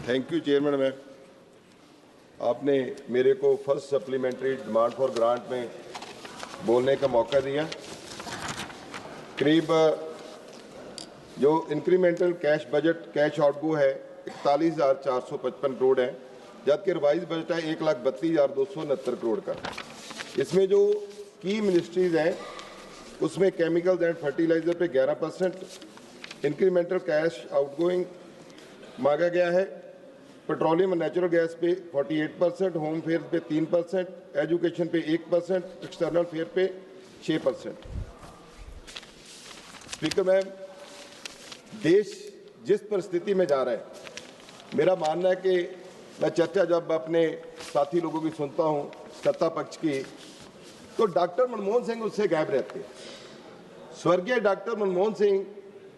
Thank you chairman ma'am, आपने मेरे को first supplementary demand for grant में बोलने का मौका दिया। करीब जो incremental cash budget cash outgo है 41,455 करोड़ है, जबकि रिवाइज बजट है 1,32,269 करोड़ का। इसमें जो की मिनिस्ट्रीज हैं उसमें केमिकल्स एंड फर्टिलाइजर पे 11% इंक्रीमेंटल कैश आउटगोइंग मांगा गया है, पेट्रोलियम और नेचुरल गैस पे 48%, होम फेयर पे 3%, एजुकेशन पे 1%, एक्सटर्नल फेयर पे 6%। स्पीकर मैम, देश जिस परिस्थिति में जा रहा है, मेरा मानना है कि मैं चर्चा जब अपने साथी लोगों की सुनता हूँ सत्ता पक्ष की, तो डॉक्टर मनमोहन सिंह उससे गायब रहते हैं। स्वर्गीय डॉक्टर मनमोहन सिंह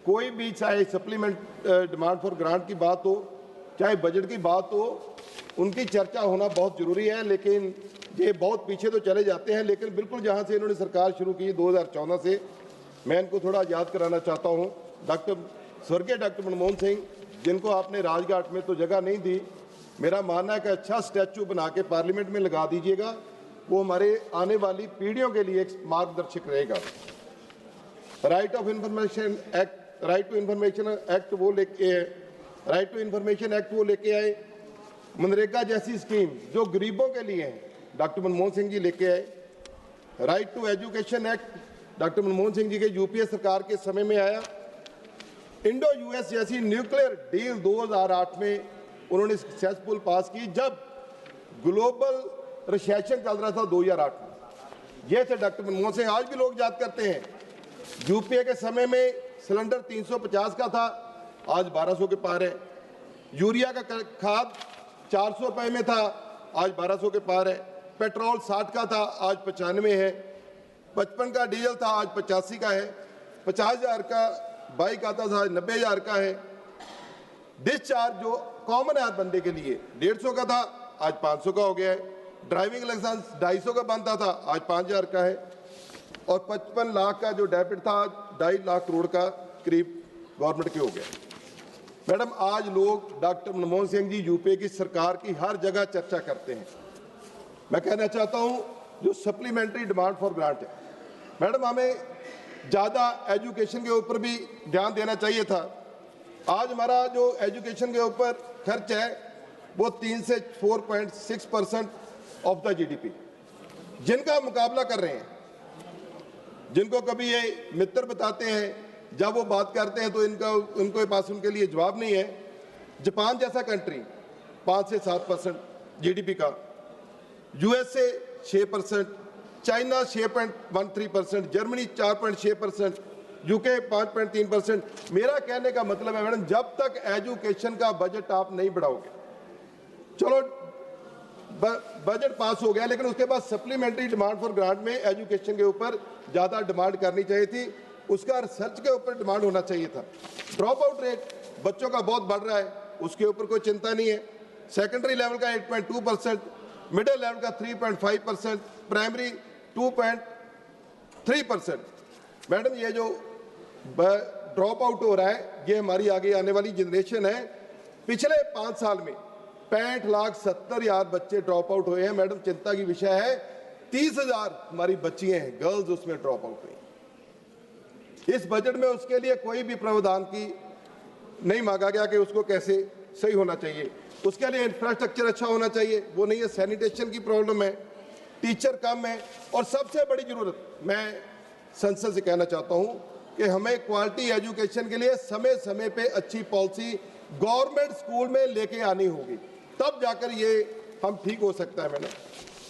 कोई भी, चाहे सप्लीमेंट डिमांड फॉर ग्रांट की बात हो, चाहे बजट की बात हो, उनकी चर्चा होना बहुत जरूरी है। लेकिन ये बहुत पीछे तो चले जाते हैं। लेकिन बिल्कुल जहां से इन्होंने सरकार शुरू की 2014 से, मैं इनको थोड़ा याद कराना चाहता हूं। स्वर्गीय डॉक्टर मनमोहन सिंह, जिनको आपने राजघाट में तो जगह नहीं दी, मेरा मानना है कि अच्छा स्टैचू बना के पार्लियामेंट में लगा दीजिएगा, वो हमारे आने वाली पीढ़ियों के लिए एक मार्गदर्शक रहेगा। राइट टू इंफॉर्मेशन एक्ट वो लेके आए, मनरेगा जैसी स्कीम जो गरीबों के लिए है, डॉक्टर मनमोहन सिंह जी लेके आए। Right to education act doctor Manmohan Singh ji के यूपीए सरकार के समय में आया। इंडो यूएस जैसी न्यूक्लियर डील 2008 में उन्होंने सक्सेसफुल पास की, जब ग्लोबल रिसेशन चल रहा था 2008 में। ये थे डॉक्टर मनमोहन सिंह। आज भी लोग याद करते हैं, यूपीए के समय में सिलेंडर 350 का था, आज 1200 के पार है। यूरिया का खाद 400 रुपए में था, आज 1200 के पार है। पेट्रोल 60 का था, आज 95 है। 55 का डीजल था, आज 85 का है। 50,000 का बाइक आता था, आज 90,000 का है। डिस्चार्ज जो कॉमन है बंदे के लिए 150 का था, आज 500 का हो गया है। ड्राइविंग लाइसेंस 250 का बनता था, आज 5,000 का है। और 55 लाख का जो डेबिट था, आज 2.5 लाख करोड़ का करीब गवर्नमेंट के हो गया। मैडम, आज लोग डॉक्टर मनमोहन सिंह जी यूपीए की सरकार की हर जगह चर्चा करते हैं। मैं कहना चाहता हूं, जो सप्लीमेंट्री डिमांड फॉर ग्रांट है, मैडम हमें ज़्यादा एजुकेशन के ऊपर भी ध्यान देना चाहिए था। आज हमारा जो एजुकेशन के ऊपर खर्च है वो 3 से 4.6% ऑफ द जीडीपी, जिनका मुकाबला कर रहे हैं, जिनको कभी ये मित्र बताते हैं, जब वो बात करते हैं तो उनके पास उनके लिए जवाब नहीं है। जापान जैसा कंट्री 5 से 7% जीडीपी का, यूएसए 6%, चाइना 6.13%, जर्मनी 4.6%, यूके 5.3%। मेरा कहने का मतलब है मैडम, जब तक एजुकेशन का बजट आप नहीं बढ़ाओगे, चलो बजट पास हो गया, लेकिन उसके बाद सप्लीमेंट्री डिमांड फॉर ग्रांट में एजुकेशन के ऊपर ज़्यादा डिमांड करनी चाहिए थी, उसका रिसर्च के ऊपर डिमांड होना चाहिए था। ड्रॉप आउट रेट बच्चों का बहुत बढ़ रहा है, उसके ऊपर कोई चिंता नहीं है। सेकेंडरी लेवल का 8.2%, मिडिल लेवल का 3.5%, प्राइमरी 2.3%। मैडम, ये जो ड्रॉप आउट हो रहा है, ये हमारी आगे आने वाली जनरेशन है। पिछले 5 साल में 65,70,000 बच्चे ड्रॉप आउट हुए हैं। मैडम, चिंता की विषय है, 30,000 हमारी बच्चियां हैं, गर्ल्स, उसमें ड्रॉप आउट हुई। इस बजट में उसके लिए कोई भी प्रावधान की नहीं मांगा गया कि उसको कैसे सही होना चाहिए। उसके लिए इंफ्रास्ट्रक्चर अच्छा होना चाहिए, वो नहीं है। सैनिटेशन की प्रॉब्लम है, टीचर कम है, और सबसे बड़ी जरूरत, मैं संसद से कहना चाहता हूं कि हमें क्वालिटी एजुकेशन के लिए समय समय पे अच्छी पॉलिसी गवर्नमेंट स्कूल में लेके आनी होगी, तब जाकर ये हम ठीक हो सकता है। मैंने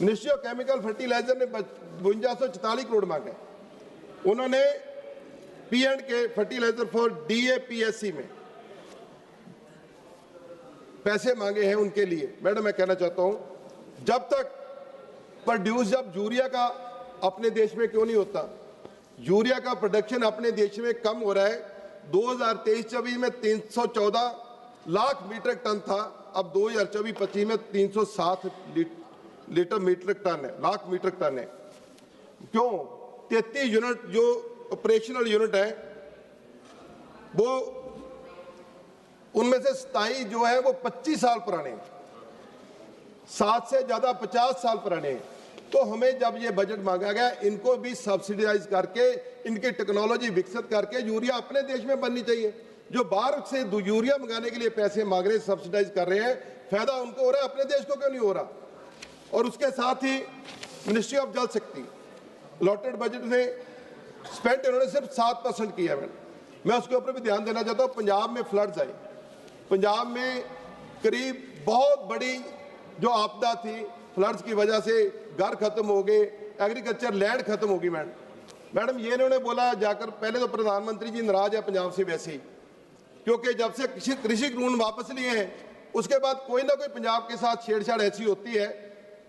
मिनिस्ट्री ऑफ केमिकल फर्टिलाइजर ने 5244 करोड़ मांगे। उन्होंने P&K फर्टिलाइजर फॉर DAPSC में पैसे मांगे हैं उनके लिए। मैडम, मैं कहना चाहता हूं, जब तक प्रोड्यूस, जब यूरिया का अपने देश में क्यों नहीं होता, यूरिया का प्रोडक्शन अपने देश में कम हो रहा है। 2023-24 में 314 लाख मीट्रिक टन था, अब 2024-25 में 307 लाख मीट्रिक टन है। क्यों? 33 यूनिट जो ऑपरेशनल यूनिट है वो उनमें से 27 जो है वो 25 साल पुराने हैं, 7 से ज़्यादा 50 साल पुराने हैं। तो हमें जब ये बजट मांगा गया, इनको भी सब्सिडाइज करके, इनकी टेक्नोलॉजी विकसित करके यूरिया अपने देश में बननी चाहिए। जो बाहर से यूरिया मंगाने के लिए पैसे मांग रहे हैं, सब्सिडाइज कर रहे हैं, फायदा उनको हो रहा है, अपने देश को क्यों नहीं हो रहा। और उसके साथ ही मिनिस्ट्री ऑफ जल शक्ति अलॉटेड बजट में स्पेंड इन्होंने सिर्फ 7% किया है। मैं उसके ऊपर भी ध्यान देना चाहता हूँ। पंजाब में फ्लड्स आए, पंजाब में करीब बहुत बड़ी जो आपदा थी, फ्लड्स की वजह से घर खत्म हो गए, एग्रीकल्चर लैंड खत्म होगी। मैडम ये इन्होंने बोला जाकर, पहले तो प्रधानमंत्री जी नाराज है पंजाब से वैसे ही, क्योंकि जब से कृषि कानून वापस लिए हैं उसके बाद कोई ना कोई पंजाब के साथ छेड़छाड़ ऐसी होती है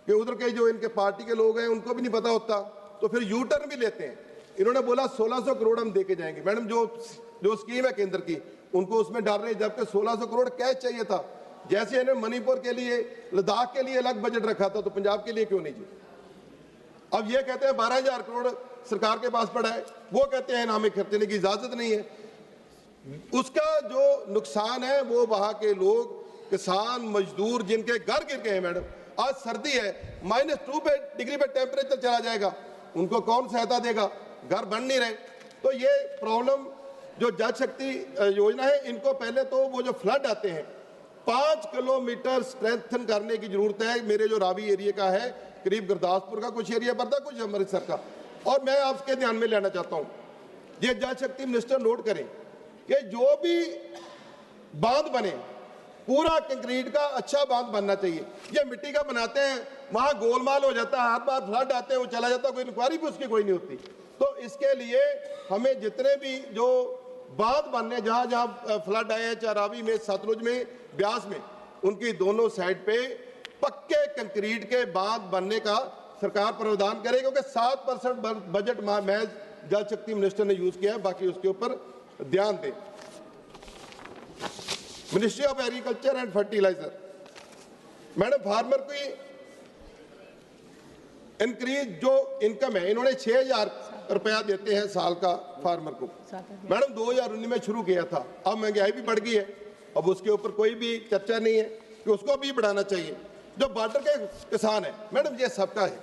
कि उधर के जो इनके पार्टी के लोग हैं उनको भी नहीं पता होता, तो फिर यू टर्न भी लेते हैं। इन्होंने बोला 1600 करोड़ हम देके जाएंगे। मैडम जो स्कीम है केंद्र की, उनको उसमें डाल रहे हैं, जबकि 1600 करोड़ कैश चाहिए था। जैसे इन्होंने मणिपुर के लिए, लद्दाख के लिए अलग बजट रखा था, तो पंजाब के लिए क्यों नहीं जी। अब ये कहते हैं 12,000 करोड़ सरकार के पास पड़ा है, वो कहते हैं हमें खर्चने की इजाजत नहीं है। उसका जो नुकसान है वो वहां के लोग, किसान, मजदूर जिनके घर गिर गए हैं। मैडम आज सर्दी है, -2 डिग्री पे टेम्परेचर चला जाएगा, उनको कौन सहायता देगा, घर बन नहीं रहे। तो ये प्रॉब्लम जो जल शक्ति योजना है, इनको पहले तो वो जो फ्लड आते हैं 5 किलोमीटर स्ट्रेंथन करने की जरूरत है। मेरे जो रावी एरिया का है, करीब गुरदासपुर का कुछ एरिया पड़ता है, कुछ अमृतसर का। और मैं आपके ध्यान में लेना चाहता हूँ, ये जल शक्ति मिनिस्टर नोट करें कि जो भी बांध बने पूरा कंक्रीट का अच्छा बांध बनना चाहिए। ये मिट्टी का बनाते हैं, वहां गोलमाल हो जाता है, हर बार फ्लड आते हैं वो चला जाता है, कोई इंक्वायरी भी उसकी कोई नहीं होती। तो इसके लिए हमें जितने भी जो बांध बनने, जहां जहां फ्लड आए हैं, चाहे रावी में, सतलुज में, ब्यास में, उनकी दोनों साइड पे पक्के कंक्रीट के बांध बनने का सरकार प्रावधान करे, क्योंकि 7% बजट महज जल शक्ति मिनिस्टर ने यूज किया है, बाकी उसके ऊपर ध्यान दें। Ministry of agriculture and fertiliser, madam farmer की इंक्रीज जो इनकम है, इन्होंने 6,000 रुपया देते हैं साल का फार्मर को। मैडम 2019 में शुरू किया था, अब महंगाई भी बढ़ गई है, अब उसके ऊपर कोई भी चर्चा नहीं है कि उसको भी बढ़ाना चाहिए। जो बॉर्डर के किसान है, मैडम ये सबका है,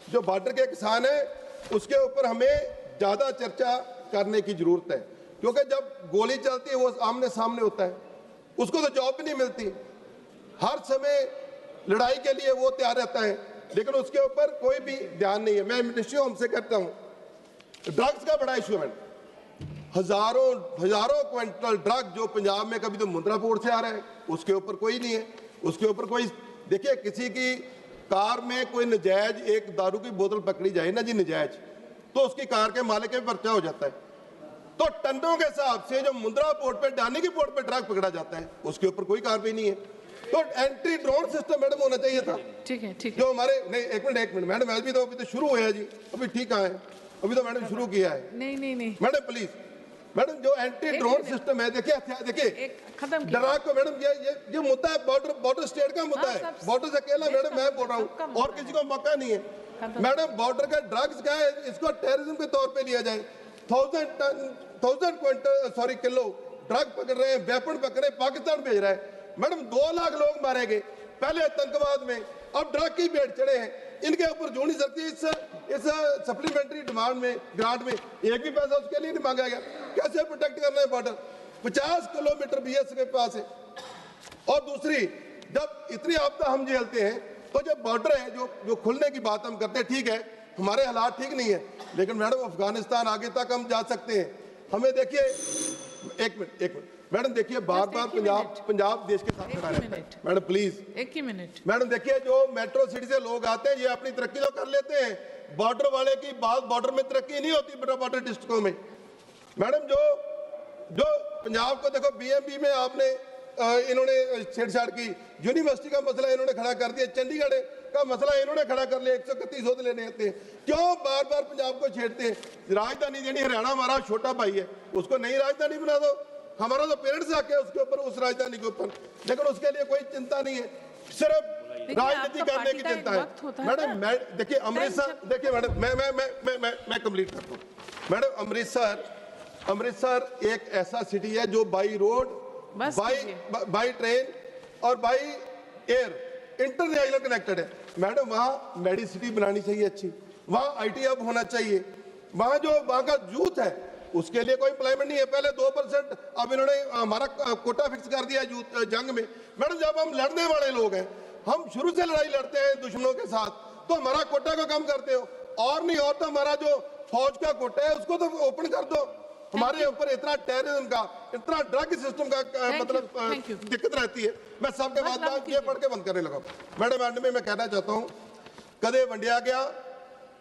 जो बॉर्डर के किसान है उसके ऊपर हमें ज़्यादा चर्चा करने की जरूरत है, क्योंकि जब गोली चलती है वो आमने सामने होता है, उसको तो जॉब भी नहीं मिलती, हर समय लड़ाई के लिए वो तैयार रहता है, लेकिन उसके ऊपर कोई भी ध्यान नहीं है। मैं मिनिस्ट्री होम से कहता हूँ, ड्रग्स का बड़ा इशू है, हजारों क्विंटल ड्रग जो पंजाब में, कभी तो मुंद्रा पोर्ट से आ रहा है, उसके ऊपर कोई नहीं है, उसके ऊपर कोई। देखिए किसी की कार में कोई नजायज एक दारू की बोतल पकड़ी जाए ना जी, नजायज, तो उसकी कार के मालिक पे पर्चा हो जाता है। तो टनों के हिसाब से जो मुंद्रा पोर्ट पे, डानी की पोर्ट पे ड्रग पकड़ा जाता है, उसके ऊपर कोई कार्रवाई नहीं है। तो एंटी ड्रोन सिस्टम मैडम होना चाहिए था। ठीक है, ठीक है। जो हमारे, नहीं एक मिनट मैडम, अभी तो शुरू हुआ है जी, अभी ठीक है, अभी तो मैडम शुरू किया है। नहीं मैडम प्लीज, मैडम जो एंटी ड्रोन सिस्टम है, देखिए खत्म डरा को मैडम, ये मुद्दा है, बॉर्डर स्टेट का मुद्दा है, बॉर्डर से अकेला मैडम मैं बोल रहा हूँ, और किसी को मौका नहीं है। मैडम बॉर्डर का ड्रग्स का है, इसको टेररिज्म के तौर पे लिया जाए। 1000 किलो ड्रग पकड़ रहे हैं, वेपन पकड़ रहे हैं, पाकिस्तान भेज रहा है। मैडम 2 लाख लोग मारे गए पहले आतंकवाद में, अब ड्रग की भेंट चढ़े हैं, इनके ऊपर जो नहीं सकती। इस सप्लीमेंट्री डिमांड में, ग्रांट में एक भी पैसा उसके लिए नहीं मांगा गया। कैसे प्रोटेक्ट करना है बॉर्डर? 50 किलोमीटर बीएस के पास है। और दूसरी, जब इतनी आपदा हम झेलते हैं, तो जब बॉर्डर है जो खुलने की बात हम करते हैं, ठीक है हमारे हालात ठीक नहीं है, लेकिन मैडम अफगानिस्तान आगे तक हम जा सकते हैं। हमें देखिए, एक मिनट मैडम, देखिए बार बार पंजाब देश के साथ खड़ा रहता है। मैडम प्लीज, एक ही मिनट। मैडम देखिए, जो मेट्रो सिटी से लोग आते हैं, ये अपनी तरक्की तो कर लेते हैं, बॉर्डर वाले की बात, बॉर्डर में तरक्की नहीं होती बॉर्डर डिस्ट्रिक्टों में। मैडम जो पंजाब को देखो, बीएमबी में आपने इन्होंने छेड़छाड़ की, यूनिवर्सिटी का मसला इन्होंने खड़ा कर दिया, चंडीगढ़ का मसला इन्होंने खड़ा कर लिया, 131 सौ लेने आते हैं। क्यों बार बार पंजाब को छेड़ते हैं? राजधानी देनी, हरियाणा हमारा छोटा भाई है, उसको नई राजधानी बना दो, हमारा तो पेरेंट्स आके उसके ऊपर, उस राजधानी के ऊपर, लेकिन उसके लिए कोई चिंता नहीं है, सिर्फ राजनीति करने की चिंता है। मैडम देखिए अमृतसर, देखिए मैडम मैं कंप्लीट करता हूँ। मैडम अमृतसर एक ऐसा सिटी है जो बाई रोड बस कीजिए। बाई ट्रेन और बाई एयर इंटरनेशनल कनेक्टेड है। मैडम वहाँ मेडिसिटी बनानी चाहिए अच्छी, वहाँ IT हब होना चाहिए, वहाँ का यूथ है उसके लिए कोई एम्प्लॉयमेंट नहीं है। पहले 2%, अब इन्होंने हमारा कोटा फिक्स कर दिया यूथ जंग में। मैडम जब हम लड़ने वाले लोग हैं, हम शुरू से लड़ाई लड़ते हैं दुश्मनों के साथ, तो हमारा कोटा को कम करते हो, और नहीं और तो हमारा जो फौज का कोटा है उसको तो ओपन कर दो। हमारे ऊपर इतना टेररिज्म का, इतना ड्रग सिस्टम का मतलब दिक्कत रहती है। मैं सबके बाद ये पढ़ के बंद करने लगा। मैडम एंड में मैं कहना चाहता हूँ, कदे वंडिया गया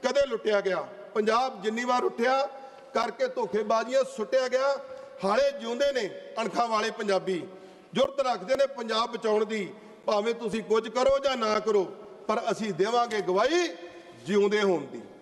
कदे लुटिया गया, पंजाब जिन्नी बार उठिया करके धोखेबाजियां सुटिया गया, हाले जिउंदे ने अणखा वाले पंजाबी, जुरत रखते ने पंजाब बचाउण दी, भावें तुसीं कुछ करो जां ना करो, पर असीं देवांगे गवाही जिउंदे होण दी।